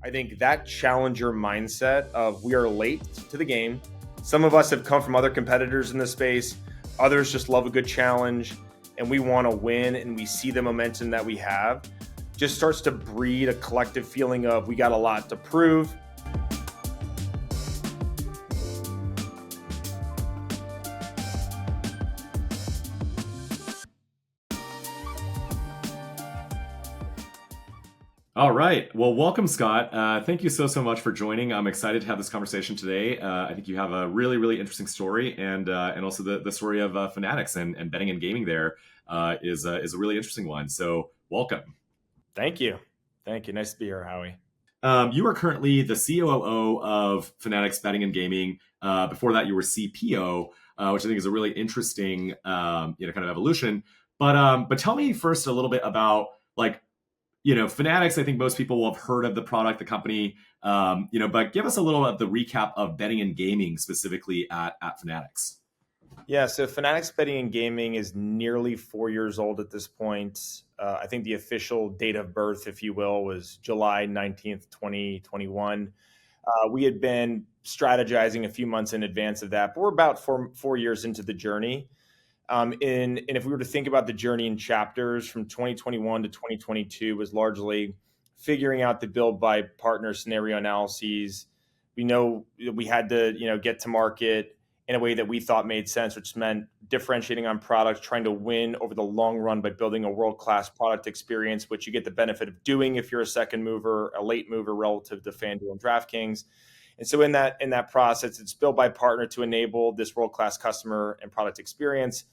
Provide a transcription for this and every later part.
I think that challenger mindset of we are late to the game. Some of us have come from other competitors in this space. Others just love a good challenge and we want to win, and we see the momentum that we have. Just starts to breed a collective feeling of we got a lot to prove. All right. Well, welcome, Scott. Thank you so much for joining. I'm excited to have this conversation today. I think you have a really, really interesting story, and also the story of Fanatics and betting and gaming there is a really interesting one. So welcome. Thank you. Nice to be here, Howie. You are currently the COO of Fanatics Betting and Gaming. Before that, you were CPO, which I think is a really interesting kind of evolution. But tell me first a little bit about Fanatics. I think most people will have heard of the product, the company, but give us a little of the recap of betting and gaming specifically at Fanatics. Yeah, so Fanatics Betting and Gaming is nearly 4 years old at this point. I think the official date of birth, if you will, was July 19th, 2021. We had been strategizing a few months in advance of that, but we're about four years into the journey. And if we were to think about the journey in chapters from 2021 to 2022 was largely figuring out the build by partner scenario analyses. We know we had to, get to market in a way that we thought made sense, which meant differentiating on products, trying to win over the long run by building a world-class product experience, which you get the benefit of doing if you're a second mover, a late mover relative to FanDuel and DraftKings. And so in that process, it's built by partner to enable this world-class customer and product experience,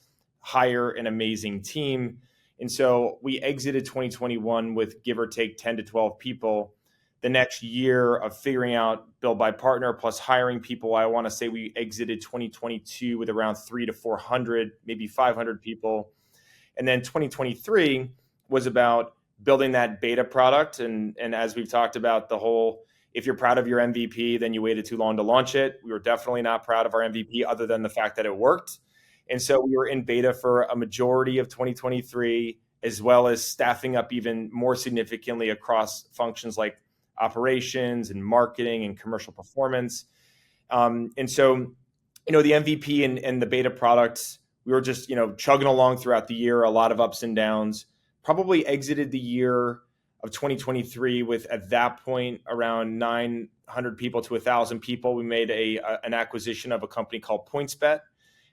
hire an amazing team. And so we exited 2021 with give or take 10 to 12 people. The next year of figuring out build by partner plus hiring people, I want to say we exited 2022 with around 300 to 400, maybe 500 people. And then 2023 was about building that beta product. And as we've talked about, the whole, if you're proud of your MVP, then you waited too long to launch it. We were definitely not proud of our MVP other than the fact that it worked. And so we were in beta for a majority of 2023, as well as staffing up even more significantly across functions like operations and marketing and commercial performance. And so, the MVP and the beta products, we were just, chugging along throughout the year, a lot of ups and downs, probably exited the year of 2023 with, at that point, around 900 people to 1,000 people. We made an acquisition of a company called PointsBet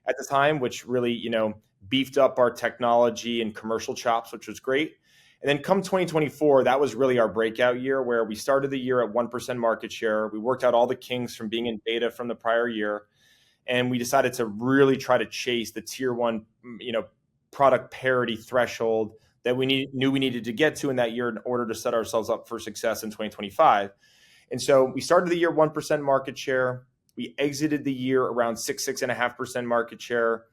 at the time, which really, beefed up our technology and commercial chops, which was great. And then come 2024, that was really our breakout year where we started the year at 1% market share. We worked out all the kinks from being in beta from the prior year. And we decided to really try to chase the tier one, product parity threshold that we knew we needed to get to in that year in order to set ourselves up for success in 2025. And so we started the year 1% market share. We exited the year around 6.5% market share.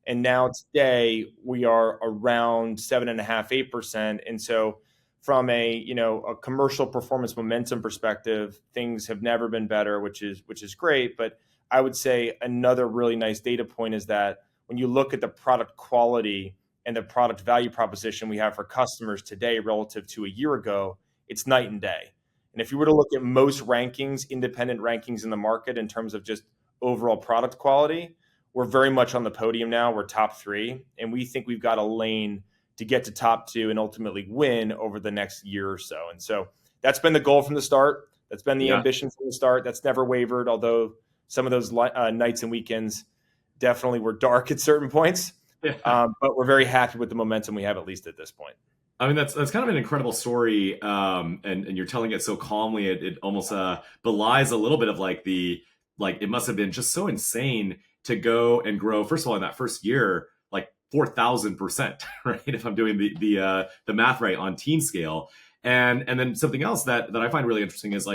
And now today we are around 7.5%, 8%. And so from a commercial performance momentum perspective, things have never been better, which is great. But I would say another really nice data point is that when you look at the product quality and the product value proposition we have for customers today relative to a year ago, it's night and day. And if you were to look at most rankings, independent rankings in the market in terms of just overall product quality, we're very much on the podium now. We're top 3, and we think we've got a lane to get to top 2 and ultimately win over the next year or so. And so that's been the goal from the start. That's been the ambition from the start. That's never wavered, although some of those nights and weekends definitely were dark at certain points. Yeah. But we're very happy with the momentum we have, at least at this point. I mean, that's kind of an incredible story, and you're telling it so calmly. It almost belies a little bit of it must have been just so insane to go and grow. First of all, in that first year, 4,000%, right? If I'm doing the math right on team scale, and then something else that I find really interesting is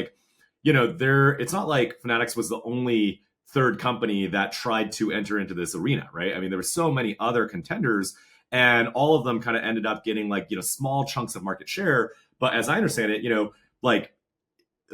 it's not like Fanatics was the only third company that tried to enter into this arena, right? I mean, there were so many other contenders. And all of them kind of ended up getting small chunks of market share. But as I understand it,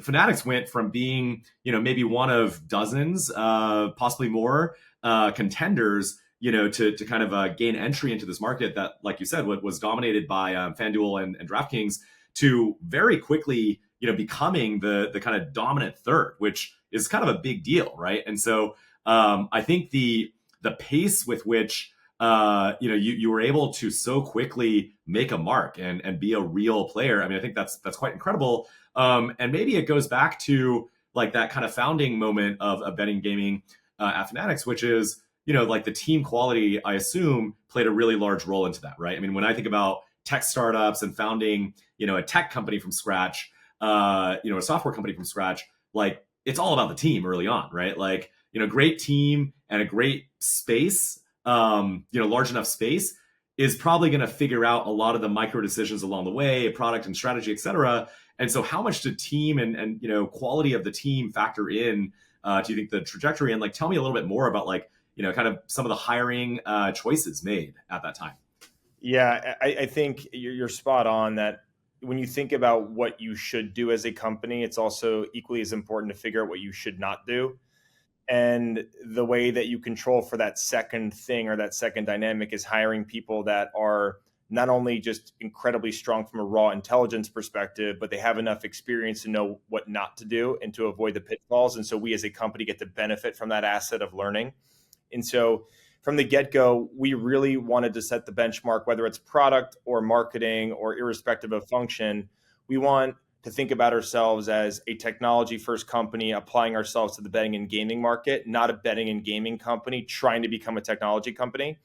Fanatics went from being, maybe one of dozens, possibly more contenders, to kind of gain entry into this market that, like you said, was dominated by FanDuel and DraftKings, to very quickly becoming the kind of dominant third, which is kind of a big deal, right? And so I think the pace with which you were able to so quickly make a mark and be a real player. I mean, I think that's quite incredible. And maybe it goes back to like that kind of founding moment of betting gaming at Fanatics, which is like the team quality, I assume, played a really large role into that, right? I mean, when I think about tech startups and founding, a tech company from scratch, a software company from scratch, like it's all about the team early on, right? Like, great team and a great space, large enough space is probably going to figure out a lot of the micro decisions along the way, product and strategy, et cetera. And so how much do team and quality of the team factor in do you think the trajectory? And like, tell me a little bit more about like, kind of some of the hiring choices made at that time. Yeah, I think you're spot on that when you think about what you should do as a company, it's also equally as important to figure out what you should not do. And the way that you control for that second thing or that second dynamic is hiring people that are not only just incredibly strong from a raw intelligence perspective, but they have enough experience to know what not to do and to avoid the pitfalls. And so we as a company get to benefit from that asset of learning. And so from the get-go, we really wanted to set the benchmark, whether it's product or marketing or irrespective of function. We want to think about ourselves as a technology first company applying ourselves to the betting and gaming market, not a betting and gaming company trying to become a technology company.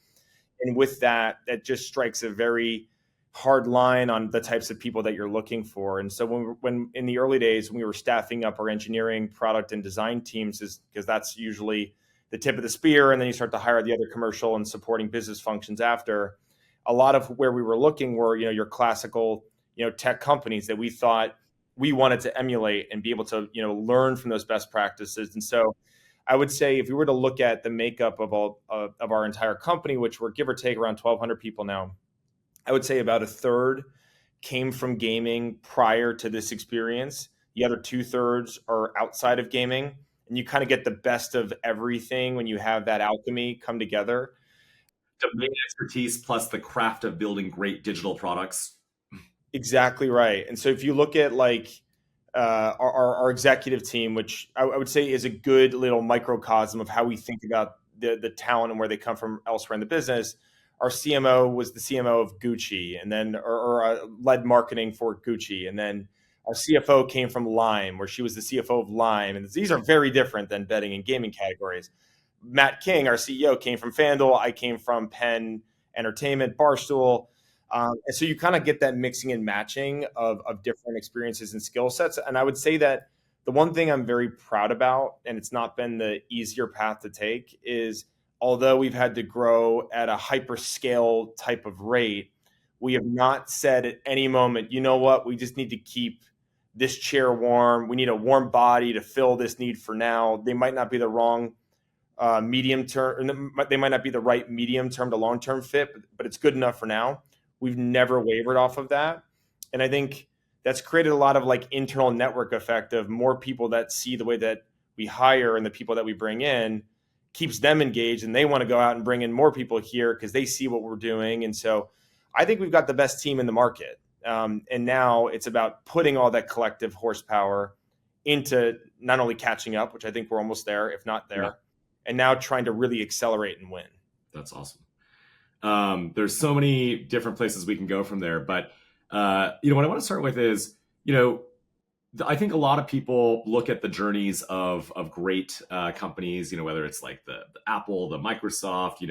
And with that, that just strikes a very hard line on the types of people that you're looking for. And so when in the early days, when we were staffing up our engineering, product, and design teams, is because that's usually the tip of the spear, and then you start to hire the other commercial and supporting business functions after. A lot of where we were looking were, your classical, tech companies that we thought we wanted to emulate and be able to, learn from those best practices. And so I would say if we were to look at the makeup of all of our entire company, which we're give or take around 1,200 people now, I would say about a third came from gaming prior to this experience. The other 2/3 are outside of gaming. And you kind of get the best of everything when you have that alchemy come together. Domain expertise plus the craft of building great digital products. Exactly right. And so if you look at like our executive team, which I would say is a good little microcosm of how we think about the talent and where they come from elsewhere in the business. Our CMO was the CMO of Gucci, and then or led marketing for Gucci, and then our CFO came from Lime, where she was the CFO of Lime, and these are very different than betting and gaming categories. Matt King, our CEO, came from FanDuel. I came from Penn Entertainment, Barstool. And so you kind of get that mixing and matching of different experiences and skill sets. And I would say that the one thing I'm very proud about, and it's not been the easier path to take, is although we've had to grow at a hyperscale type of rate, we have not said at any moment, you know what, we just need to keep this chair warm. We need a warm body to fill this need for now. They might not be the wrong medium term, they might not be the right medium term to long term fit, but it's good enough for now. We've never wavered off of that. And I think that's created a lot of like internal network effect of more people that see the way that we hire and the people that we bring in keeps them engaged, and they want to go out and bring in more people here because they see what we're doing. And so I think we've got the best team in the market. And now it's about putting all that collective horsepower into not only catching up, which I think we're almost there, if not there, and now trying to really accelerate and win. That's awesome. There's so many different places we can go from there. But, what I want to start with is, I think a lot of people look at the journeys of great companies, whether it's like the Apple, the Microsoft,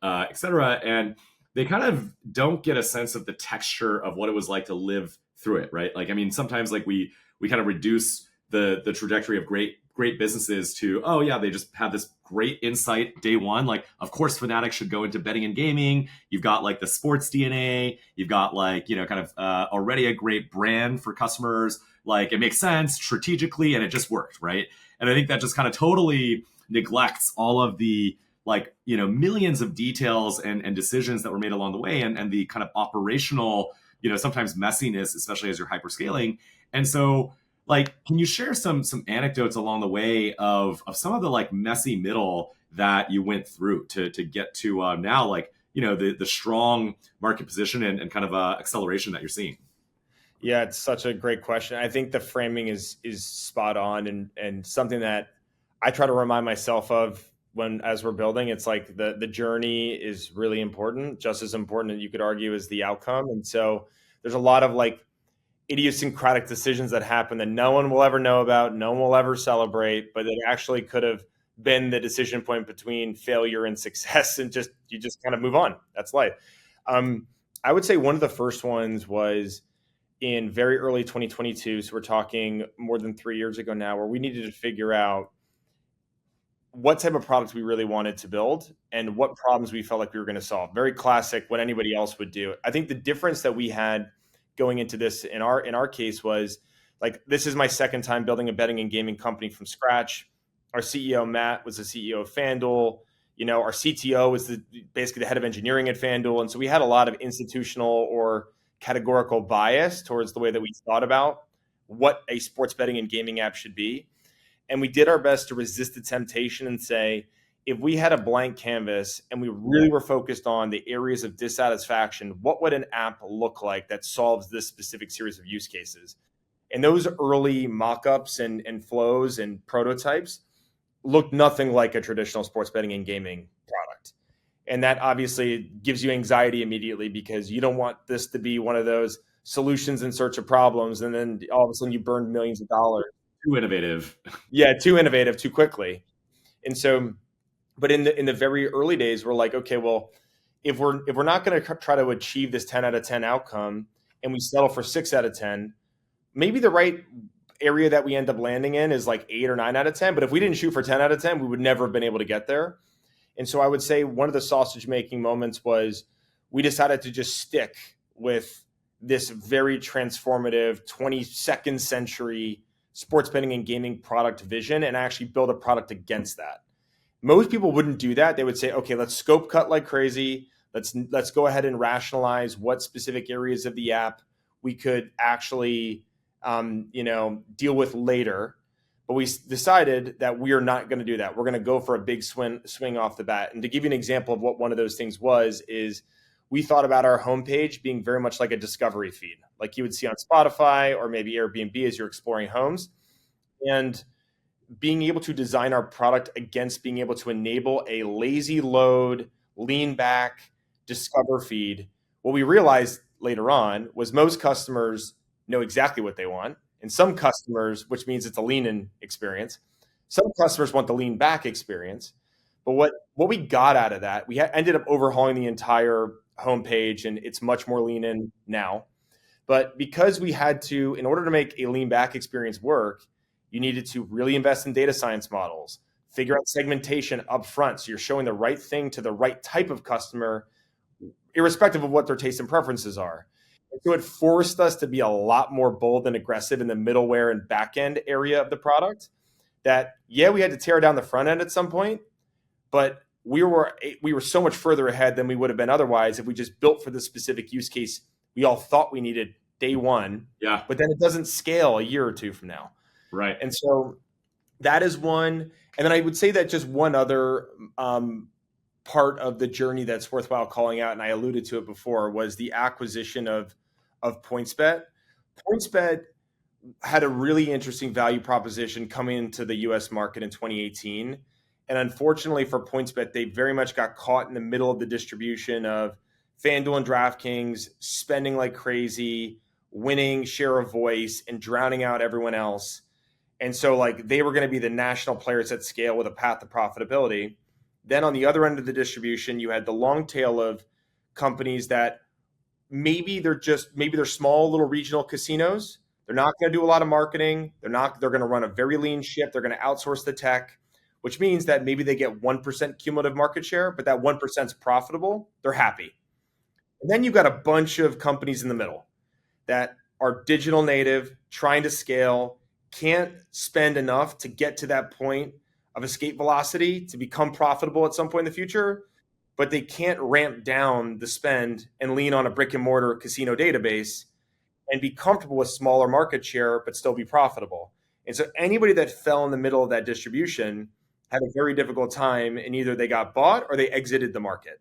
et cetera. And they kind of don't get a sense of the texture of what it was like to live through it, right? Like, I mean, sometimes like we kind of reduce the trajectory of great businesses to, oh yeah, they just have this great insight day one. Like, of course, Fanatics should go into betting and gaming. You've got like the sports DNA. You've got like, kind of already a great brand for customers. Like, it makes sense strategically and it just worked, right? And I think that just kind of totally neglects all of the like, millions of details and decisions that were made along the way and the kind of operational, sometimes messiness, especially as you're hyperscaling. And so, like, can you share some anecdotes along the way of some of the like messy middle that you went through to get to now, like, the strong market position and kind of acceleration that you're seeing? Yeah, it's such a great question. I think the framing is spot on, and something that I try to remind myself of when as we're building. It's like the journey is really important, just as important as you could argue as the outcome. And so there's a lot of like idiosyncratic decisions that happen that no one will ever know about, no one will ever celebrate, but it actually could have been the decision point between failure and success, and just you just kind of move on. That's life. Um, I would say one of the first ones was in very early 2022. So we're talking more than 3 years ago now, where we needed to figure out what type of product we really wanted to build and what problems we felt like we were going to solve. Very classic, what anybody else would do. I think the difference that we had going into this in our case was like, this is my second time building a betting and gaming company from scratch. Our CEO Matt was the CEO of FanDuel. Our CTO was basically the head of engineering at FanDuel, and so we had a lot of institutional or categorical bias towards the way that we thought about what a sports betting and gaming app should be. And we did our best to resist the temptation and say, if we had a blank canvas and we really were focused on the areas of dissatisfaction, what would an app look like that solves this specific series of use cases? And those early mock-ups and flows and prototypes looked nothing like a traditional sports betting and gaming product. And that obviously gives you anxiety immediately, because you don't want this to be one of those solutions in search of problems, and then all of a sudden you burn millions of dollars. Too innovative. Yeah, too innovative too quickly. And so, but in the very early days, we're like, okay, well, if we're not going to try to achieve this 10 out of 10 outcome, and we settle for 6 out of 10, maybe the right area that we end up landing in is like 8 or 9 out of 10. But if we didn't shoot for 10 out of 10, we would never have been able to get there. And so I would say one of the sausage making moments was we decided to just stick with this very transformative 22nd century sports betting and gaming product vision, and actually build a product against that. Most people wouldn't do that. They would say, okay, let's scope cut like crazy. Let's go ahead and rationalize what specific areas of the app we could actually deal with later. But we decided that we are not going to do that. We're going to go for a big swing off the bat. And to give you an example of what one of those things was, is we thought about our homepage being very much like a discovery feed, like you would see on Spotify or maybe Airbnb as you're exploring homes. And being able to design our product against being able to enable a lazy load, lean back, discover feed. What we realized later on was most customers know exactly what they want. And some customers, which means it's a lean in experience, some customers want the lean back experience. But what we got out of that, we ended up overhauling the entire homepage, and it's much more lean in now. But because we had to, in order to make a lean back experience work, you needed to really invest in data science models, figure out segmentation up front, so you're showing the right thing to the right type of customer, irrespective of what their tastes and preferences are. And so it forced us to be a lot more bold and aggressive in the middleware and back end area of the product. That, yeah, we had to tear down the front end at some point, but we were so much further ahead than we would have been otherwise if we just built for the specific use case we all thought we needed day one. Yeah. But then it doesn't scale a year or two from now. Right. And so that is one. And then I would say that just one other part of the journey that's worthwhile calling out, and I alluded to it before, was the acquisition of PointsBet. PointsBet had a really interesting value proposition coming into the US market in 2018. And unfortunately for PointsBet, they very much got caught in the middle of the distribution of FanDuel and DraftKings spending like crazy, winning share of voice, and drowning out everyone else. And so like they were going to be the national players at scale with a path to profitability. Then on the other end of the distribution, you had the long tail of companies that maybe they're small little regional casinos. They're not going to do a lot of marketing. They're going to run a very lean ship. They're going to outsource the tech, which means that maybe they get 1% cumulative market share, but that 1% is profitable. They're happy. And then you've got a bunch of companies in the middle that are digital native, trying to scale, can't spend enough to get to that point of escape velocity to become profitable at some point in the future, but they can't ramp down the spend and lean on a brick and mortar casino database and be comfortable with smaller market share, but still be profitable. And so anybody that fell in the middle of that distribution had a very difficult time, and either they got bought or they exited the market.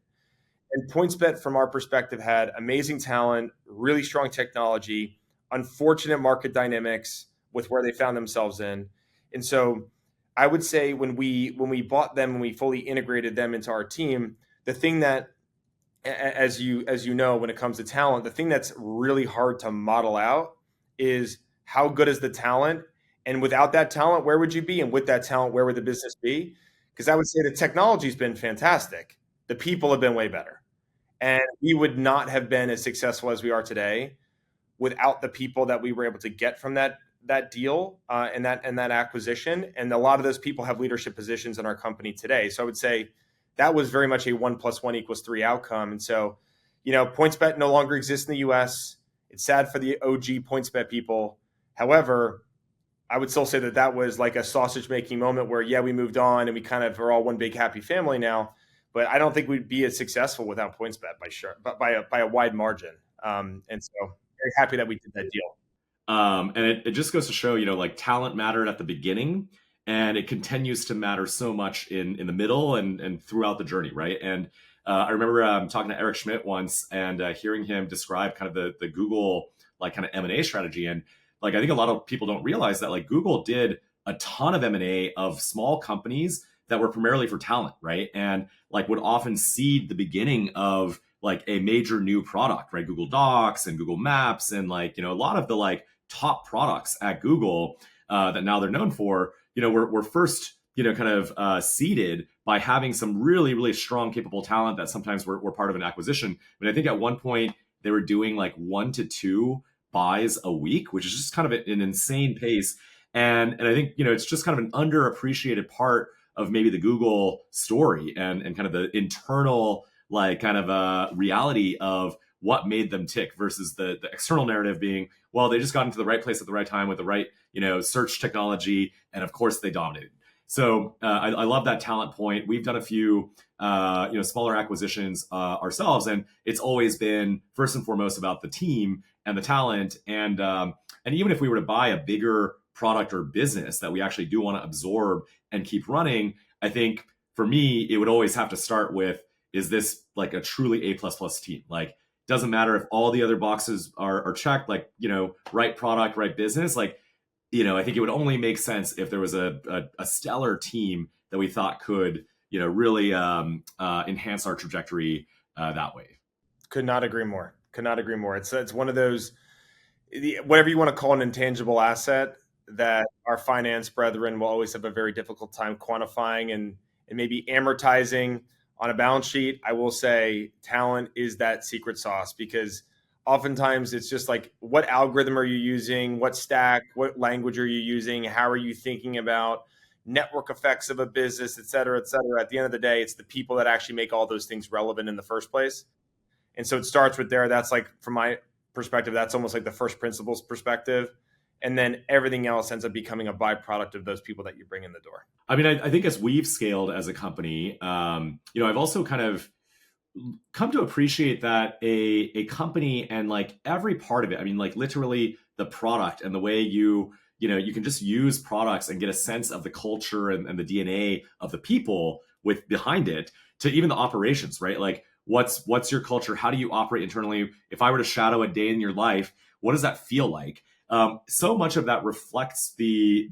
And PointsBet, from our perspective, had amazing talent, really strong technology, unfortunate market dynamics with where they found themselves in. And so I would say when we bought them, when we fully integrated them into our team, the thing that, as you know, when it comes to talent, the thing that's really hard to model out is how good is the talent, and without that talent, where would you be? And with that talent, where would the business be? Because I would say the technology's been fantastic. The people have been way better. And we would not have been as successful as we are today without the people that we were able to get from that deal and that acquisition. And a lot of those people have leadership positions in our company today. So I would say that was very much a 1+1=3 outcome. And so, PointsBet no longer exists in the US. It's sad for the OG PointsBet people. However, I would still say that was like a sausage making moment where, yeah, we moved on and we kind of are all one big happy family now. But I don't think we'd be as successful without PointsBet by a wide margin. And so very happy that we did that deal. And it just goes to show, like talent mattered at the beginning, and it continues to matter so much in the middle and throughout the journey, right? And I remember talking to Eric Schmidt once and hearing him describe kind of the Google like kind of M&A strategy. And like I think a lot of people don't realize that like Google did a ton of M&A of small companies that were primarily for talent, right? And like would often seed the beginning of like a major new product, right? Google Docs and Google Maps and like, a lot of the like top products at Google that now they're known for, were first, kind of seeded by having some really, really strong, capable talent that sometimes were part of an acquisition. But I think at one point they were doing like 1 to 2 buys a week, which is just kind of an insane pace. And I think, it's just kind of an underappreciated part of maybe the Google story and kind of the internal like kind of reality of what made them tick versus the external narrative being, well, they just got into the right place at the right time with the right, search technology. And of course they dominated. So I love that talent point. We've done a few, smaller acquisitions ourselves, and it's always been first and foremost about the team and the talent. And even if we were to buy a bigger product or business that we actually do want to absorb and keep running, I think for me, it would always have to start with, is this like a truly A++ team? Like, doesn't matter if all the other boxes are checked, like, right product, right business. Like, I think it would only make sense if there was a stellar team that we thought could, really enhance our trajectory that way. Could not agree more. It's one of those, whatever you want to call an intangible asset that our finance brethren will always have a very difficult time quantifying and maybe amortizing on a balance sheet. I will say talent is that secret sauce, because oftentimes it's just like, what algorithm are you using? What stack? What language are you using? How are you thinking about network effects of a business, et cetera, et cetera? At the end of the day, it's the people that actually make all those things relevant in the first place. And so it starts with there. That's like, from my perspective, that's almost like the first principles perspective. And then everything else ends up becoming a byproduct of those people that you bring in the door. I mean, I think as we've scaled as a company, I've also kind of come to appreciate that a company and like every part of it, I mean, like literally the product and the way you can just use products and get a sense of the culture and the DNA of the people with behind it, to even the operations, right? Like what's your culture? How do you operate internally? If I were to shadow a day in your life, what does that feel like? So much of that reflects the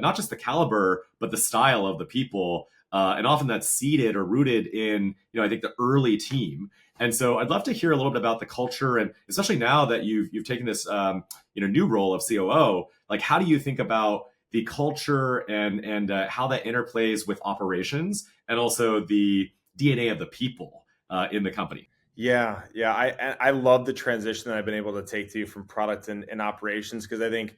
not just the caliber, but the style of the people. And often that's seeded or rooted in, I think the early team. And so I'd love to hear a little bit about the culture, and especially now that you've taken this, new role of COO, like how do you think about the culture and how that interplays with operations and also the DNA of the people in the company? Yeah. I love the transition that I've been able to take to from product and operations, because I think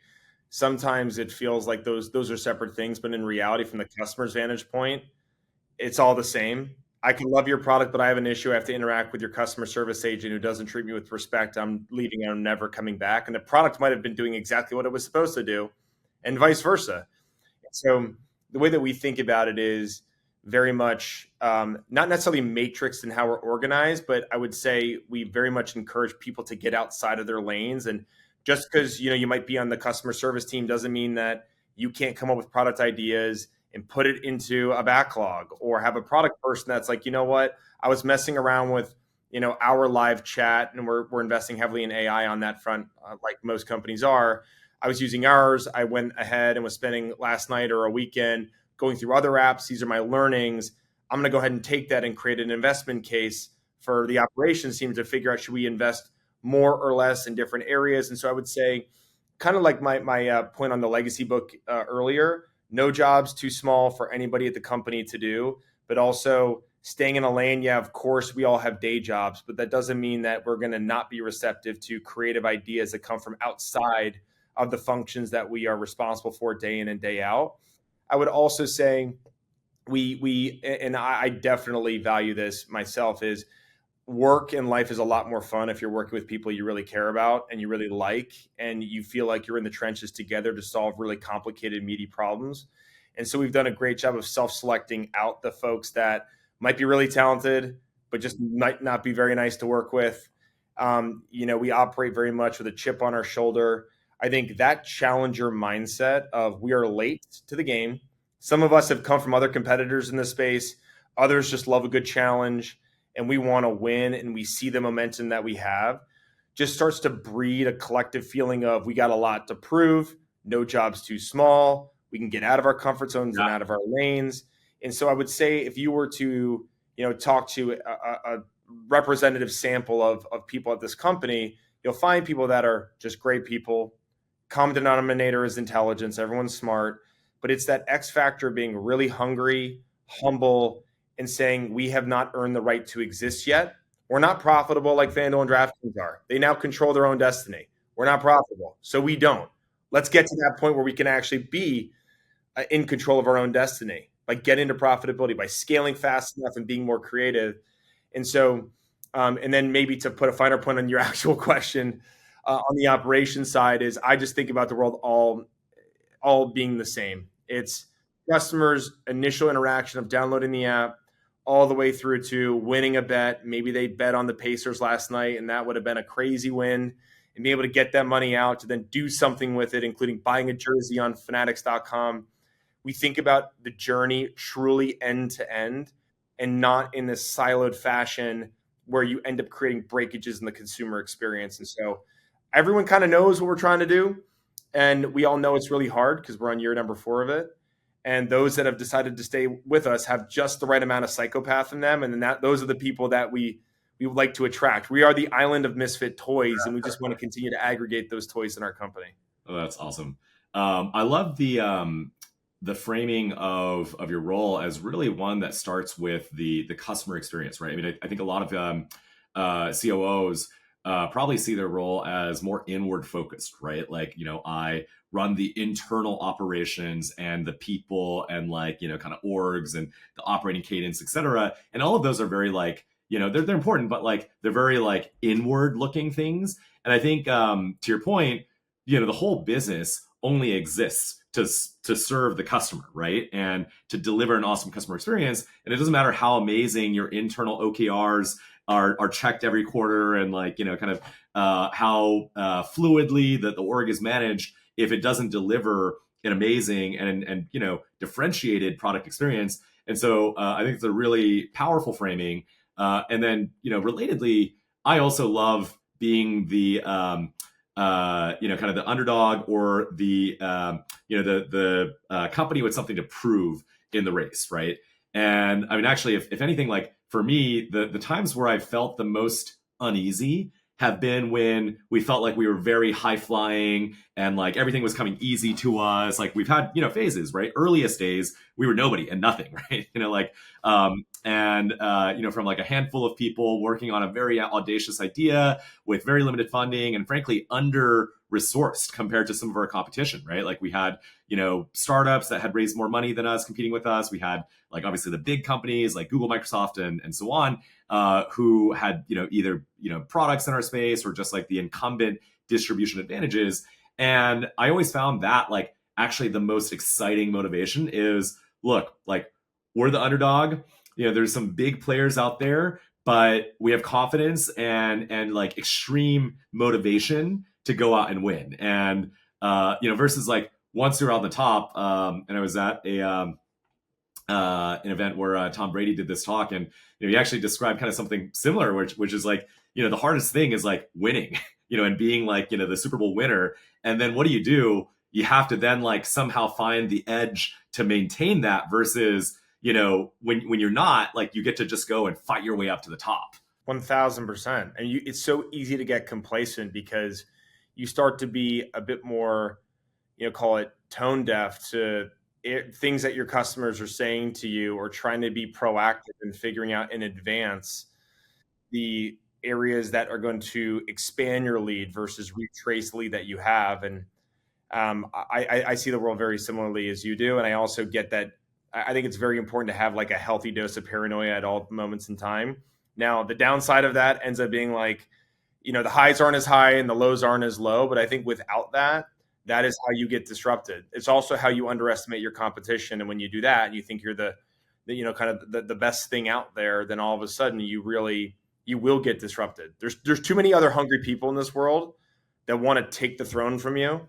sometimes it feels like those are separate things, but in reality, from the customer's vantage point, it's all the same. I can love your product, but I have an issue. I have to interact with your customer service agent who doesn't treat me with respect. I'm leaving and I'm never coming back. And the product might have been doing exactly what it was supposed to do, and vice versa. So the way that we think about it is very much not necessarily matrixed in how we're organized, but I would say we very much encourage people to get outside of their lanes. And just because you might be on the customer service team doesn't mean that you can't come up with product ideas and put it into a backlog, or have a product person that's like, you know what, I was messing around with our live chat, and we're investing heavily in AI on that front, like most companies are. I was using ours. I went ahead and was spending last night or a weekend going through other apps. These are my learnings. I'm going to go ahead and take that and create an investment case for the operations team to figure out, should we invest more or less in different areas? And so I would say, kind of like my point on the legacy book earlier, no job's too small for anybody at the company to do, but also staying in a lane. Yeah, of course, we all have day jobs, but that doesn't mean that we're going to not be receptive to creative ideas that come from outside of the functions that we are responsible for day in and day out. I would also say we and I definitely value this myself, is work and life is a lot more fun if you're working with people you really care about and you really like, and you feel like you're in the trenches together to solve really complicated, meaty problems. And so we've done a great job of self-selecting out the folks that might be really talented, but just might not be very nice to work with. We operate very much with a chip on our shoulder. I think that challenger mindset of, we are late to the game. Some of us have come from other competitors in the space. Others just love a good challenge, and we want to win, and we see the momentum that we have, just starts to breed a collective feeling of, we got a lot to prove. No job's too small. We can get out of our comfort zones and out of our lanes. And so I would say, if you were to, talk to a representative sample of people at this company, you'll find people that are just great people. Common denominator is intelligence. Everyone's smart, but it's that X factor of being really hungry, humble, and saying, we have not earned the right to exist yet. We're not profitable like FanDuel and DraftKings are. They now control their own destiny. We're not profitable, so we don't. Let's get to that point where we can actually be in control of our own destiny by getting to profitability, by scaling fast enough and being more creative. And so, and then maybe to put a finer point on your actual question, on the operations side, is I just think about the world all being the same. It's customers' initial interaction of downloading the app, all the way through to winning a bet. Maybe they bet on the Pacers last night, and that would have been a crazy win, and be able to get that money out to then do something with it, including buying a jersey on Fanatics.com. We think about the journey truly end to end, and not in this siloed fashion where you end up creating breakages in the consumer experience. And so everyone kind of knows what we're trying to do, and we all know it's really hard because we're on year number 4 of it. And those that have decided to stay with us have just the right amount of psychopath in them. And then those are the people that we would like to attract. We are the island of misfit toys, and we just want to continue to aggregate those toys in our company. Oh, that's awesome. I love the framing of your role as really one that starts with the customer experience, right? I mean, I think a lot of COOs probably see their role as more inward focused, right? Like, I run the internal operations and the people and kind of orgs and the operating cadence, et cetera. And all of those are very they're important, but they're very inward looking things. And I think to your point, the whole business only exists to serve the customer, right? And to deliver an awesome customer experience. And it doesn't matter how amazing your internal OKRs are checked every quarter, and how fluidly the org is managed, if it doesn't deliver an amazing and differentiated product experience. And so I think it's a really powerful framing. And then relatedly, I also love being the kind of the underdog, or the company with something to prove in the race, right? And I mean, actually, if anything, for me, the times where I felt the most uneasy have been when we felt like we were very high flying and everything was coming easy to us. We've had, phases, right? Earliest days, we were nobody and nothing, right? From a handful of people working on a very audacious idea with very limited funding and frankly under resourced compared to some of our competition, right? We had, startups that had raised more money than us competing with us. We had obviously the big companies like Google, Microsoft, and so on, who had, either, products in our space or just the incumbent distribution advantages. And I always found that actually the most exciting motivation is, look, we're the underdog. There's some big players out there, but we have confidence and extreme motivation to go out and win. And versus once you're on the top, and I was at an event where Tom Brady did this talk, and he actually described kind of something similar, which is like, the hardest thing is like winning, and being like, the Super Bowl winner. And then what do? You have to then like somehow find the edge to maintain that versus, when you're not, like, you get to just go and fight your way up to the top. 1000%. And it's so easy to get complacent because you start to be a bit more, call it tone deaf to things that your customers are saying to you, or trying to be proactive and figuring out in advance the areas that are going to expand your lead versus retrace the lead that you have. And I see the world very similarly as you do. And I also get that. I think it's very important to have like a healthy dose of paranoia at all moments in time. Now, the downside of that ends up being like, the highs aren't as high and the lows aren't as low. But I think without that, that is how you get disrupted. It's also how you underestimate your competition. And when you do that, and you think you're the kind of the best thing out there, then all of a sudden you will get disrupted. There's too many other hungry people in this world that want to take the throne from you.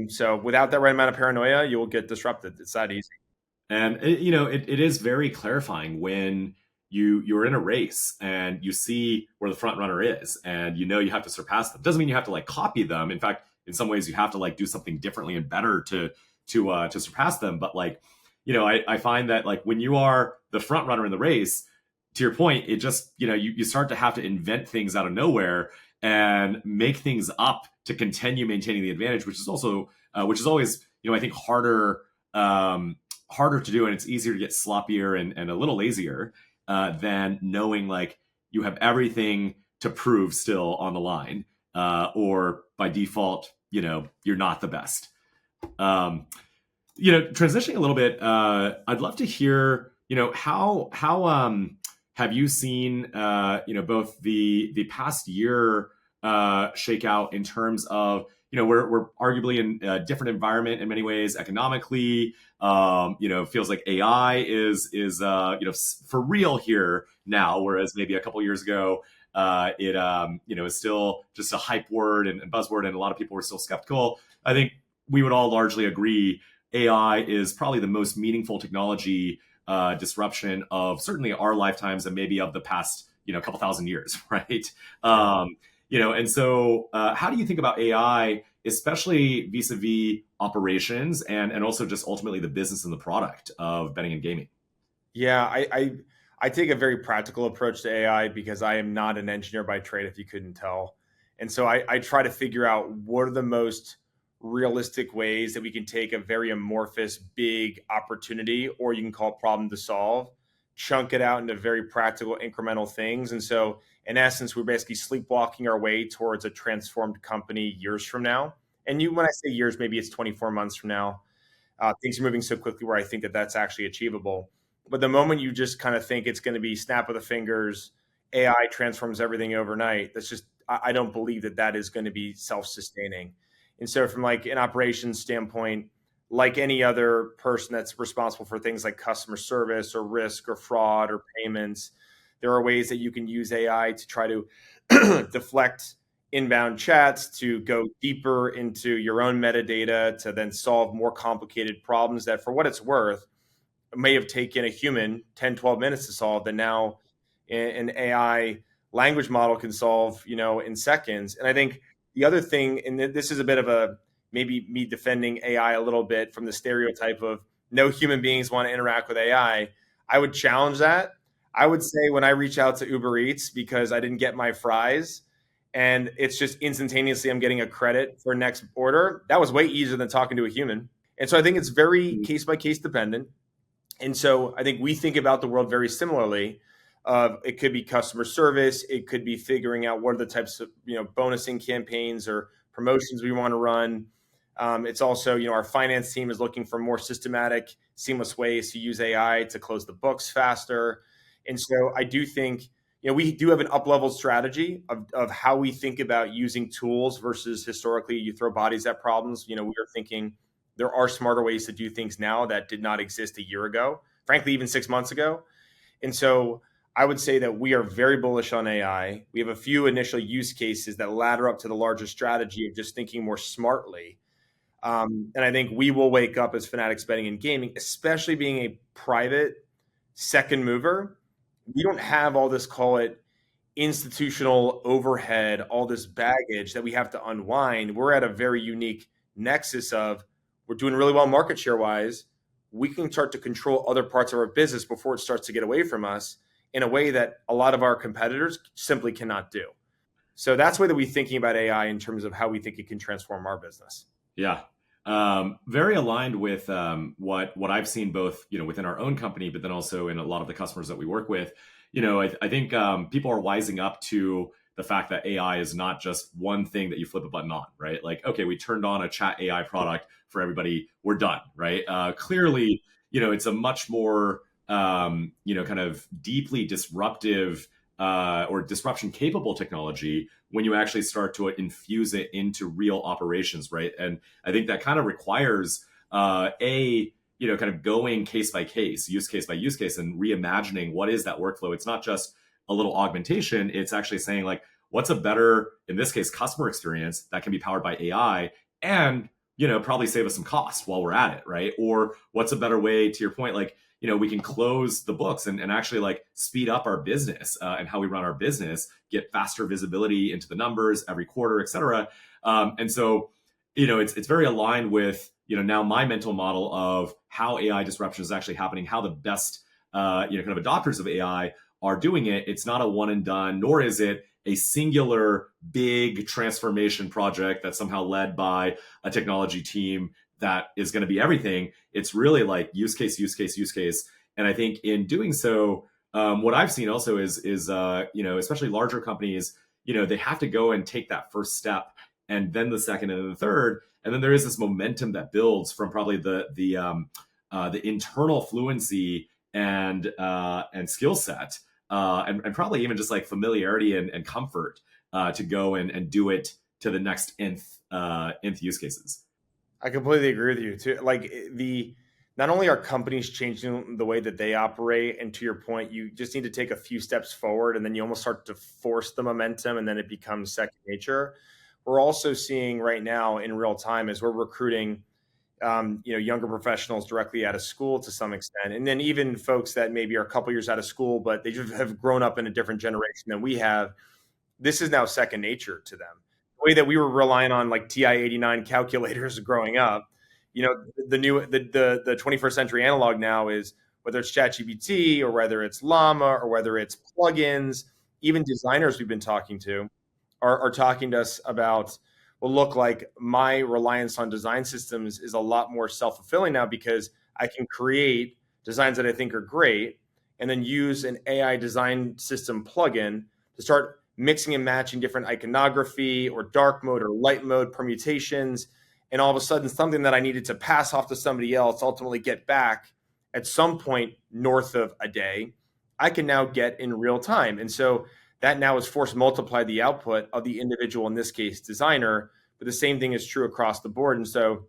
So without that right amount of paranoia, you will get disrupted. It's that easy. And it is very clarifying when you're in a race and you see where the front runner is, and you have to surpass them. Doesn't mean you have to like copy them. In fact, in some ways, you have to like do something differently and better to surpass them. But like, I find that like when you are the front runner in the race, to your point, it just you start to have to invent things out of nowhere and make things up to continue maintaining the advantage, which is always I think harder to do, and it's easier to get sloppier and a little lazier than knowing like you have everything to prove still on the line, or by default, you're not the best. Transitioning a little bit, I'd love to hear, how have you seen, both the past year shake out in terms of, we're arguably in a different environment in many ways economically. Feels like AI is for real here now, whereas maybe a couple years ago, it is still just a hype word and buzzword, and a lot of people were still skeptical. I think we would all largely agree AI is probably the most meaningful technology disruption of certainly our lifetimes and maybe of the past couple thousand years, right? And so how do you think about AI, especially vis-a-vis operations and also just ultimately the business and the product of betting and gaming? Yeah, I take a very practical approach to AI because I am not an engineer by trade, if you couldn't tell. And so I try to figure out what are the most realistic ways that we can take a very amorphous, big opportunity, or you can call it problem to solve, chunk it out into very practical, incremental things. And so in essence, we're basically sleepwalking our way towards a transformed company years from now. And when I say years, maybe it's 24 months from now. Things are moving so quickly where I think that that's actually achievable. But the moment you just kind of think it's going to be snap of the fingers, AI transforms everything overnight, that's just, I don't believe that that is going to be self-sustaining. And so from like an operations standpoint, like any other person that's responsible for things like customer service or risk or fraud or payments, there are ways that you can use AI to try to deflect inbound chats, to go deeper into your own metadata, to then solve more complicated problems that, for what it's worth, may have taken a human 10, 12 minutes to solve, that now an AI language model can solve, in seconds. And I think the other thing, and this is a bit of a, maybe me defending AI a little bit from the stereotype of no human beings want to interact with AI. I would challenge that. I would say when I reach out to Uber Eats because I didn't get my fries, and it's just instantaneously I'm getting a credit for next order, that was way easier than talking to a human. And so I think it's very case by case dependent. And so I think we think about the world very similarly. It could be customer service. It could be figuring out what are the types of bonusing campaigns or promotions we want to run. It's also, our finance team is looking for more systematic, seamless ways to use AI to close the books faster. And so I do think, we do have an up-leveled strategy of how we think about using tools versus historically you throw bodies at problems. We are thinking there are smarter ways to do things now that did not exist a year ago, frankly, even 6 months ago. And so I would say that we are very bullish on AI. We have a few initial use cases that ladder up to the larger strategy of just thinking more smartly. And I think we will wake up as Fanatics Betting and Gaming, especially being a private second mover. We don't have all this, call it institutional overhead, all this baggage that we have to unwind. We're at a very unique nexus of we're doing really well market share wise. We can start to control other parts of our business before it starts to get away from us in a way that a lot of our competitors simply cannot do. So that's the way that we're thinking about AI in terms of how we think it can transform our business. Yeah. Very aligned with what I've seen both, within our own company, but then also in a lot of the customers that we work with. I think people are wising up to the fact that AI is not just one thing that you flip a button on, right? Like, okay, we turned on a chat AI product for everybody, we're done, right? Clearly, it's a much more, kind of deeply disruptive or disruption capable technology when you actually start to infuse it into real operations, right? And I think that kind of requires kind of going case by case, use case by use case, and reimagining what is that workflow. It's not just a little augmentation. It's actually saying like, what's a better, in this case, customer experience that can be powered by AI and, probably save us some cost while we're at it, right? Or what's a better way, to your point, like, we can close the books and actually like speed up our business and how we run our business, get faster visibility into the numbers every quarter, et cetera. And so, it's very aligned with, now my mental model of how AI disruption is actually happening, how the best, kind of adopters of AI are doing it. It's not a one and done, nor is it a singular big transformation project that's somehow led by a technology team that is going to be everything. It's really like use case, use case, use case. And I think in doing so, what I've seen also is especially larger companies, they have to go and take that first step, and then the second, and then the third, and then there is this momentum that builds from probably the internal fluency and skill set, and probably even just like familiarity and comfort to go and do it to the next nth use cases. I completely agree with you too. Like not only are companies changing the way that they operate, and to your point, you just need to take a few steps forward, and then you almost start to force the momentum, and then it becomes second nature. We're also seeing right now in real time as we're recruiting, younger professionals directly out of school to some extent, and then even folks that maybe are a couple years out of school, but they just have grown up in a different generation than we have. This is now second nature to them. The way that we were relying on like TI-89 calculators growing up, the 21st century analog now is whether it's ChatGPT or whether it's Llama or whether it's plugins. Even designers we've been talking to are talking to us about, well, look, like my reliance on design systems is a lot more self-fulfilling now because I can create designs that I think are great and then use an AI design system plugin to start mixing and matching different iconography or dark mode or light mode permutations. And all of a sudden, something that I needed to pass off to somebody else, ultimately get back at some point north of a day, I can now get in real time. And so that now is force multiply the output of the individual, in this case, designer. But the same thing is true across the board. And so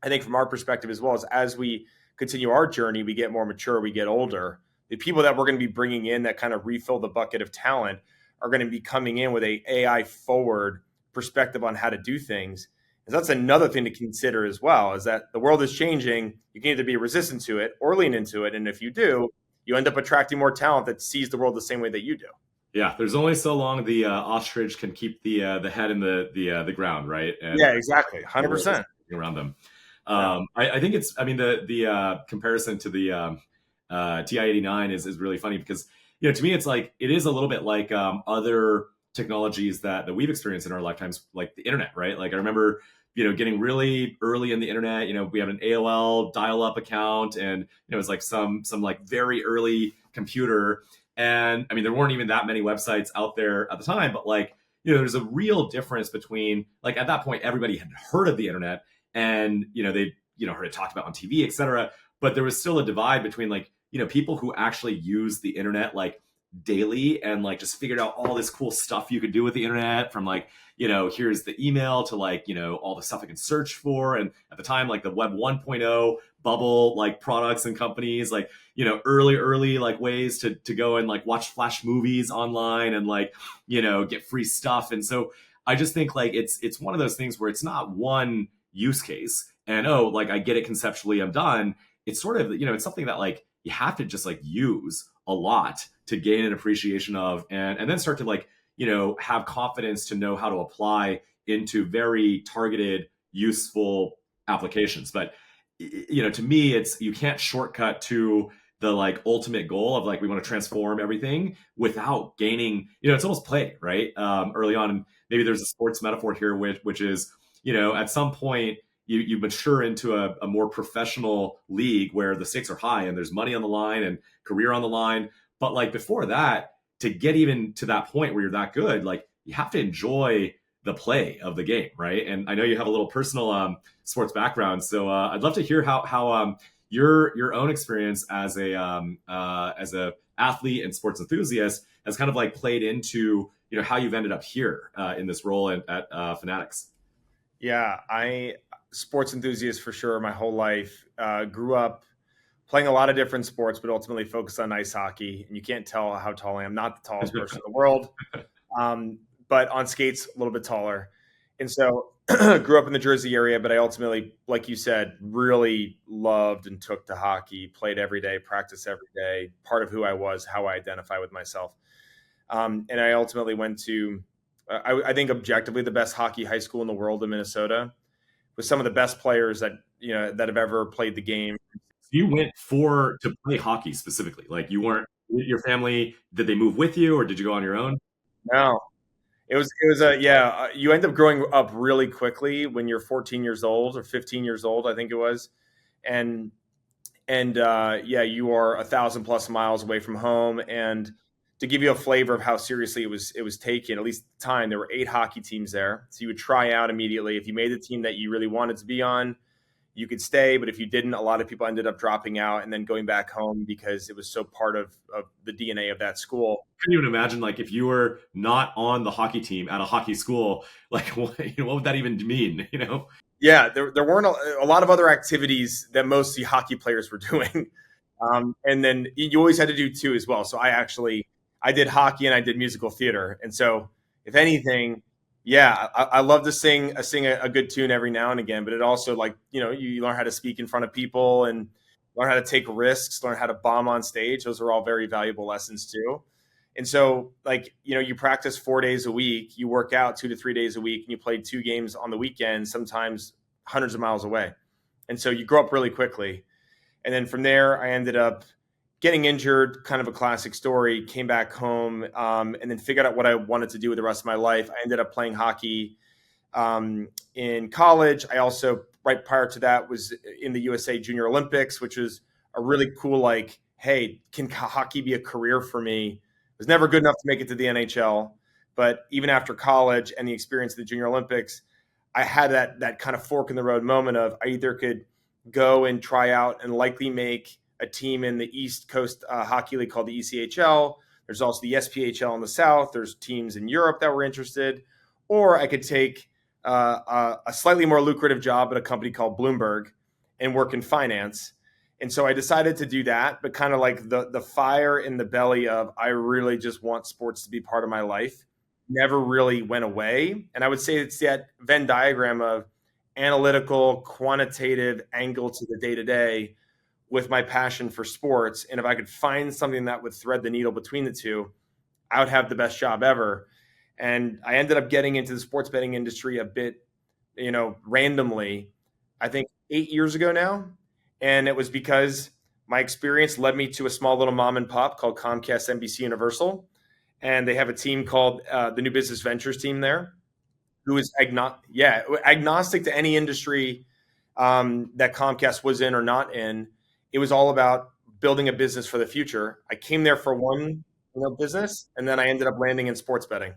I think from our perspective as well, as we continue our journey, we get more mature, we get older. The people that we're going to be bringing in that kind of refill the bucket of talent are going to be coming in with a AI forward perspective on how to do things. And that's another thing to consider as well, is that the world is changing. You can either be resistant to it or lean into it. And if you do, you end up attracting more talent that sees the world the same way that you do. Yeah, there's only so long the ostrich can keep the head in the ground, right? And yeah, exactly, 100% around them. I think it's. I mean, the comparison to the TI-89 is really funny because to me it's like it is a little bit like other technologies that we've experienced in our lifetimes, like the internet, right? Like I remember getting really early in the internet. We had an AOL dial-up account, and it was like some like very early computer. And I mean, there weren't even that many websites out there at the time, but like, there's a real difference between like at that point, everybody had heard of the internet and, they, heard it talked about on TV, et cetera. But there was still a divide between like, people who actually use the internet like daily and like just figured out all this cool stuff you could do with the internet, from like, here's the email to like, all the stuff I can search for. And at the time, like the web 1.0 bubble, like products and companies, like, early like ways to go and like watch Flash movies online and like, get free stuff. And so I just think like it's one of those things where it's not one use case, and oh, like I get it conceptually, I'm done. It's sort of, it's something that like you have to just like use a lot to gain an appreciation of, and then start to like, have confidence to know how to apply into very targeted, useful applications. But to me, it's, you can't shortcut to the like ultimate goal of like we want to transform everything without gaining, it's almost play, right? Early on. And maybe there's a sports metaphor here, which is, at some point you mature into a more professional league where the stakes are high and there's money on the line and career on the line. But like before that, to get even to that point where you're that good, like you have to enjoy the play of the game, right? And I know you have a little personal sports background, so I'd love to hear how your own experience as a athlete and sports enthusiast has kind of like played into how you've ended up here in this role at Fanatics. Yeah, sports enthusiast for sure. My whole life, grew up playing a lot of different sports, but ultimately focused on ice hockey. And you can't tell how tall I am. Not the tallest person in the world, but on skates a little bit taller. And so grew up in the Jersey area, but I ultimately, like you said, really loved and took to hockey, played every day, practiced every day, part of who I was, how I identify with myself. And I ultimately went to, I think objectively the best hockey high school in the world in Minnesota, with some of the best players that have ever played the game. You went to play hockey specifically. Like you weren't, your family, did they move with you or did you go on your own? No, it was a yeah. You end up growing up really quickly when you're 14 years old or 15 years old, I think it was, and yeah, you are 1,000+ miles away from home. And to give you a flavor of how seriously it was taken, at least at the time, there were 8 hockey teams there, so you would try out immediately. If you made the team that you really wanted to be on, you could stay, but if you didn't, a lot of people ended up dropping out and then going back home because it was so part of the DNA of that school. Can you imagine, like, if you were not on the hockey team at a hockey school, like, what would that even mean? Yeah, there weren't a lot of other activities that most the hockey players were doing. And then you always had to do two as well. So I did hockey and I did musical theater. And so if anything, yeah, I love to sing a good tune every now and again, but it also, like, you learn how to speak in front of people and learn how to take risks, learn how to bomb on stage. Those are all very valuable lessons too. And so, like, you practice 4 days a week, you work out 2 to 3 days a week, and you play 2 games on the weekend, sometimes hundreds of miles away. And so you grow up really quickly. And then from there, I ended up getting injured, kind of a classic story, came back home, and then figured out what I wanted to do with the rest of my life. I ended up playing hockey in college. I also, right prior to that, was in the USA Junior Olympics, which was a really cool, like, hey, can hockey be a career for me? I was never good enough to make it to the NHL, but even after college and the experience of the Junior Olympics, I had that kind of fork in the road moment of I either could go and try out and likely make a team in the East Coast Hockey League called the ECHL. There's also the SPHL in the South. There's teams in Europe that were interested. Or I could take a slightly more lucrative job at a company called Bloomberg and work in finance. And so I decided to do that, but kind of like the fire in the belly of I really just want sports to be part of my life never really went away. And I would say it's that Venn diagram of analytical, quantitative angle to the day-to-day with my passion for sports. And if I could find something that would thread the needle between the two, I would have the best job ever. And I ended up getting into the sports betting industry a bit, randomly, I think 8 years ago now. And it was because my experience led me to a small little mom and pop called Comcast NBC Universal. And they have a team called the New Business Ventures team there, who is agnostic to any industry that Comcast was in or not in. It was all about building a business for the future. I came there for one business, and then I ended up landing in sports betting.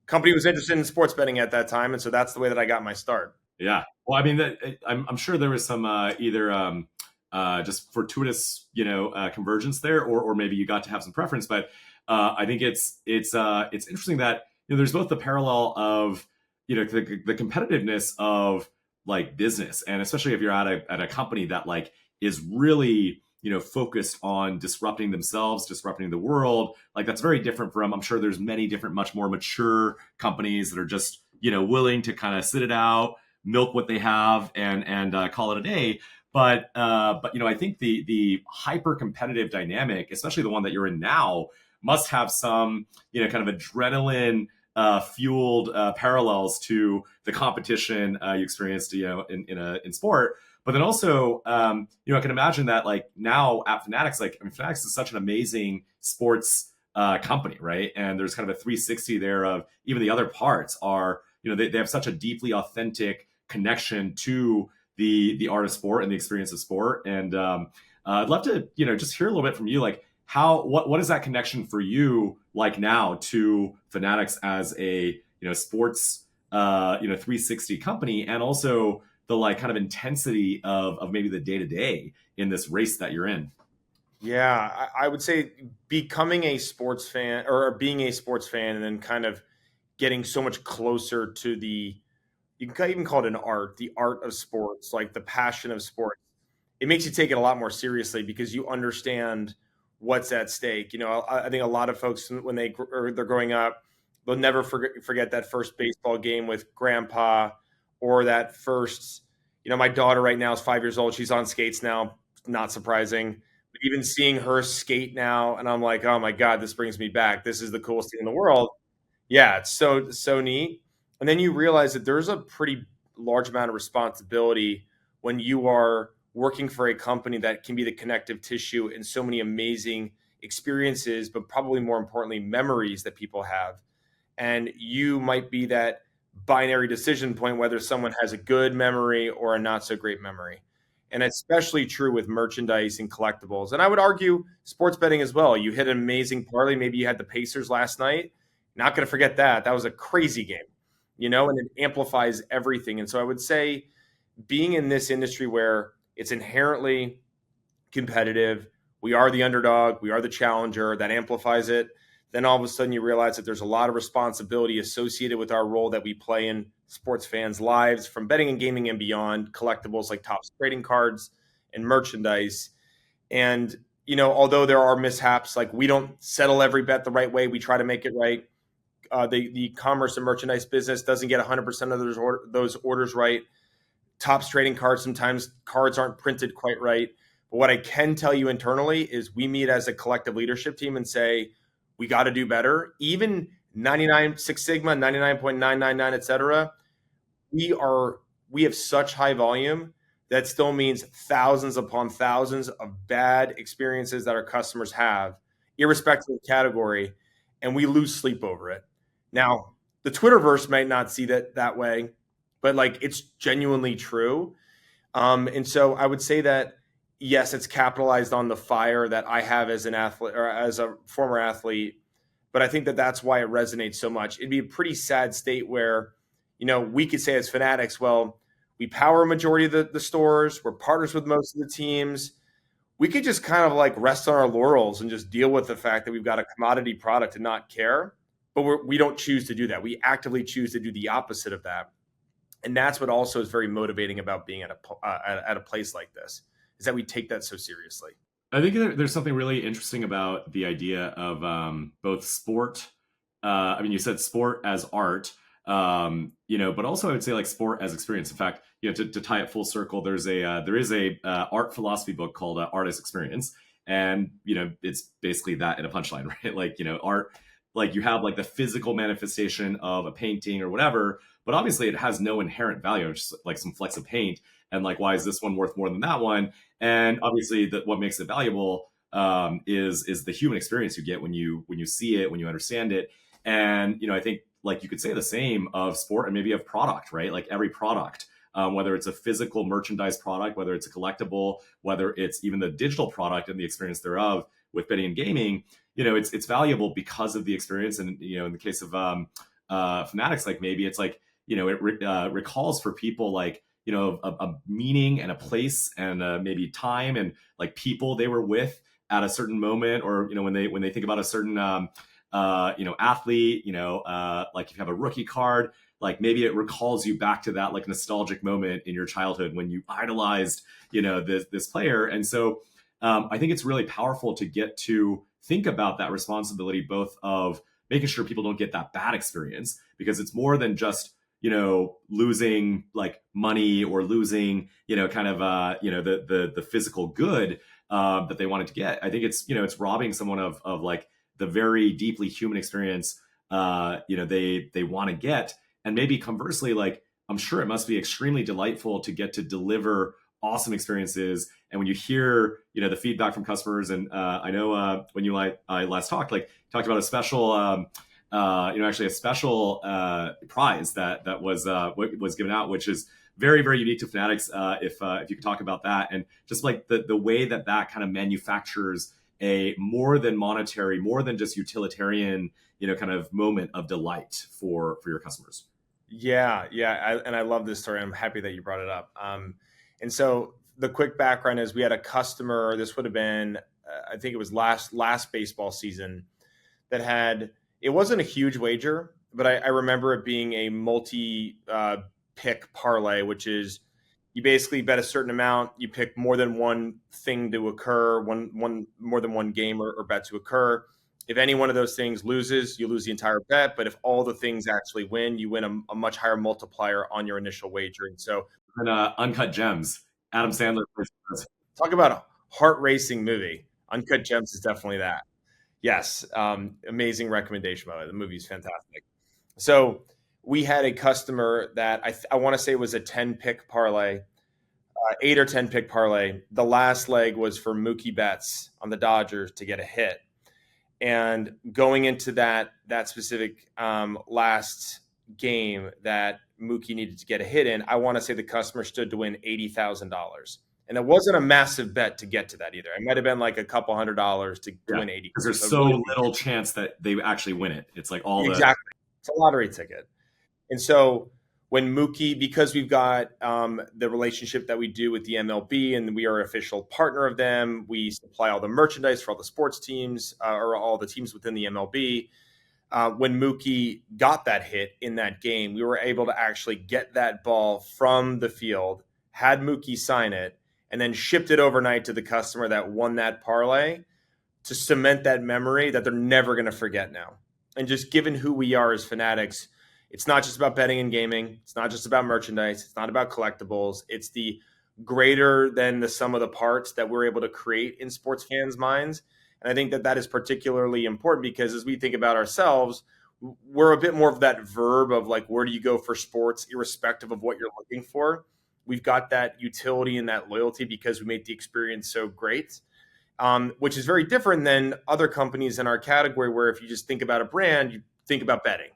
Company was interested in sports betting at that time, and so that's the way that I got my start. Yeah. Well, I mean, I'm sure there was some either just fortuitous, convergence there, or maybe you got to have some preference. But I think it's interesting that there's both the parallel of the competitiveness of like business, and especially if you're at a company that like is really focused on disrupting themselves, disrupting the world. Like that's very different from, I'm sure there's many different, much more mature companies that are just willing to kind of sit it out, milk what they have and call it a day. But I think the hyper competitive dynamic, especially the one that you're in now, must have some kind of adrenaline fueled parallels to the competition you experienced in sport. But then also, I can imagine that like now at Fanatics, Fanatics is such an amazing sports company, right? And there's kind of a 360 there of even the other parts are, they have such a deeply authentic connection to the art of sport and the experience of sport. And I'd love to, just hear a little bit from you, like what is that connection for you like now to Fanatics as a sports 360 company, and also the like kind of intensity of maybe the day to day in this race that you're in. Yeah, I would say becoming a sports fan or being a sports fan and then kind of getting so much closer to you can even call it the art of sports, like the passion of sports. It makes you take it a lot more seriously because you understand what's at stake. I think a lot of folks when they're growing up, they'll never forget that first baseball game with grandpa, or that first. My daughter right now is 5 years old. She's on skates now. Not surprising. But even seeing her skate now, and I'm like, oh my god, this brings me back. This is the coolest thing in the world. Yeah, it's so neat. And then you realize that there's a pretty large amount of responsibility when you are working for a company that can be the connective tissue in so many amazing experiences, but probably more importantly, memories that people have. And you might be that binary decision point whether someone has a good memory or a not so great memory. And especially true with merchandise and collectibles. And I would argue sports betting as well. You hit an amazing parlay. Maybe you had the Pacers last night. Not going to forget that. That was a crazy game, and it amplifies everything. And so I would say being in this industry where it's inherently competitive, we are the underdog, we are the challenger, that amplifies it. Then all of a sudden you realize that there's a lot of responsibility associated with our role that we play in sports fans' lives, from betting and gaming and beyond, collectibles like Topps trading cards and merchandise. And, although there are mishaps, like we don't settle every bet the right way, we try to make it right. The commerce and merchandise business doesn't get 100% of those orders right. Topps trading cards, sometimes cards aren't printed quite right. But what I can tell you internally is we meet as a collective leadership team and say, we got to do better. Even 99 Six Sigma, 99.999, et cetera. We have such high volume that still means thousands upon thousands of bad experiences that our customers have, irrespective of category, and we lose sleep over it. Now, the Twitterverse might not see that way, but like it's genuinely true. And so I would say that yes, it's capitalized on the fire that I have as an athlete or as a former athlete, but I think that that's why it resonates so much. It'd be a pretty sad state where, we could say as Fanatics, well, we power a majority of the stores, we're partners with most of the teams. We could just kind of like rest on our laurels and just deal with the fact that we've got a commodity product and not care. But we don't choose to do that. We actively choose to do the opposite of that. And that's what also is very motivating about being at a place like this, is that we take that so seriously. I think there's something really interesting about the idea of both sport. You said sport as art, but also I would say like sport as experience. In fact, to tie it full circle, there is a art philosophy book called Art as Experience, and it's basically that in a punchline, right? Like art, like you have like the physical manifestation of a painting or whatever, but obviously it has no inherent value, just like some flecks of paint. And like, why is this one worth more than that one? And obviously, what makes it valuable is the human experience you get when you see it, when you understand it. And I think like you could say the same of sport and maybe of product, right? Like every product, whether it's a physical merchandise product, whether it's a collectible, whether it's even the digital product and the experience thereof with betting and gaming, it's valuable because of the experience. And in the case of Fanatics, like maybe it's like it recalls for people like a meaning and a place and maybe time and like people they were with at a certain moment, or when they think about a certain athlete, like if you have a rookie card, like maybe it recalls you back to that like nostalgic moment in your childhood when you idolized this player. And so I think it's really powerful to get to think about that responsibility, both of making sure people don't get that bad experience, because it's more than just losing like money or losing, kind of, the physical good that they wanted to get. I think it's robbing someone of like the very deeply human experience, they want to get. And maybe conversely, like, I'm sure it must be extremely delightful to get to deliver awesome experiences. And when you hear, the feedback from customers, and I know when you I last talked about a special, actually a special prize that was given out, which is very, very unique to Fanatics. If you could talk about that, and just like the way that kind of manufactures a more than monetary, more than just utilitarian, kind of moment of delight for your customers. Yeah, and I love this story. I'm happy that you brought it up. And so the quick background is we had a customer. This would have been, I think it was last baseball season, that had, it wasn't a huge wager, but I remember it being a multi pick parlay, which is you basically bet a certain amount, you pick more than one thing to occur, more than one game or bet to occur. If any one of those things loses, you lose the entire bet. But if all the things actually win, you win a much higher multiplier on your initial wager. And so, and Uncut Gems, Adam Sandler plays. Talk about a heart racing movie. Uncut Gems is definitely that. Yes, amazing recommendation, by the way. The movie's fantastic. So we had a customer that I want to say was a 10-pick parlay, 8 or 10-pick parlay. The last leg was for Mookie Betts on the Dodgers to get a hit. And going into that specific last game that Mookie needed to get a hit in, I want to say the customer stood to win $80,000. And it wasn't a massive bet to get to that either. It might have been like a couple $100 to win 80. Because there's so little chance that they actually win it. It's like exactly. It's a lottery ticket. And so when Mookie, because we've got the relationship that we do with the MLB and we are an official partner of them, we supply all the merchandise for all the sports teams or all the teams within the MLB. When Mookie got that hit in that game, we were able to actually get that ball from the field, had Mookie sign it, and then shipped it overnight to the customer that won that parlay to cement that memory that they're never going to forget now. And just given who we are as Fanatics, it's not just about betting and gaming. It's not just about merchandise. It's not about collectibles. It's the greater than the sum of the parts that we're able to create in sports fans' minds. And I think that is particularly important because as we think about ourselves, we're a bit more of that verb of like, where do you go for sports, irrespective of what you're looking for? We've got that utility and that loyalty because we made the experience so great, which is very different than other companies in our category where if you just think about a brand, you think about betting.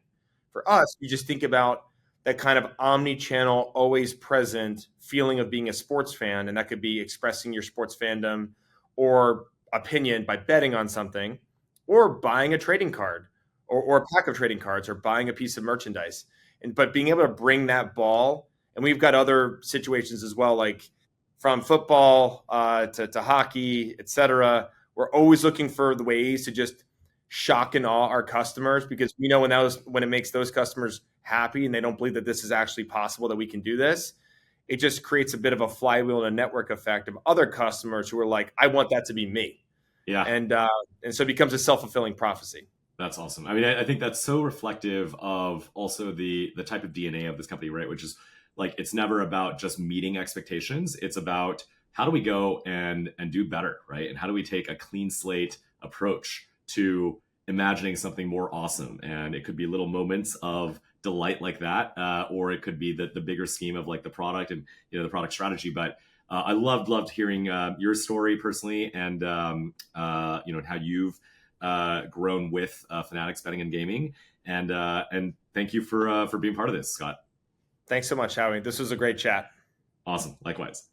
For us, you just think about that kind of omni-channel, always present feeling of being a sports fan. And that could be expressing your sports fandom or opinion by betting on something or buying a trading card or a pack of trading cards or buying a piece of merchandise. But being able to bring that ball, and we've got other situations as well, like from football to hockey, et cetera. We're always looking for the ways to just shock and awe our customers because we know when it makes those customers happy and they don't believe that this is actually possible, that we can do this, it just creates a bit of a flywheel and a network effect of other customers who are like, I want that to be me. Yeah. And so it becomes a self-fulfilling prophecy. That's awesome. I mean, I think that's so reflective of also the type of DNA of this company, right? Which is like, it's never about just meeting expectations. It's about how do we go and do better, right? And how do we take a clean slate approach to imagining something more awesome? And it could be little moments of delight like that, or it could be the bigger scheme of like the product and the product strategy. But I loved hearing your story personally, and how you've grown with Fanatics Betting and Gaming, and thank you for being part of this, Scott. Thanks so much, Howie. This was a great chat. Awesome. Likewise.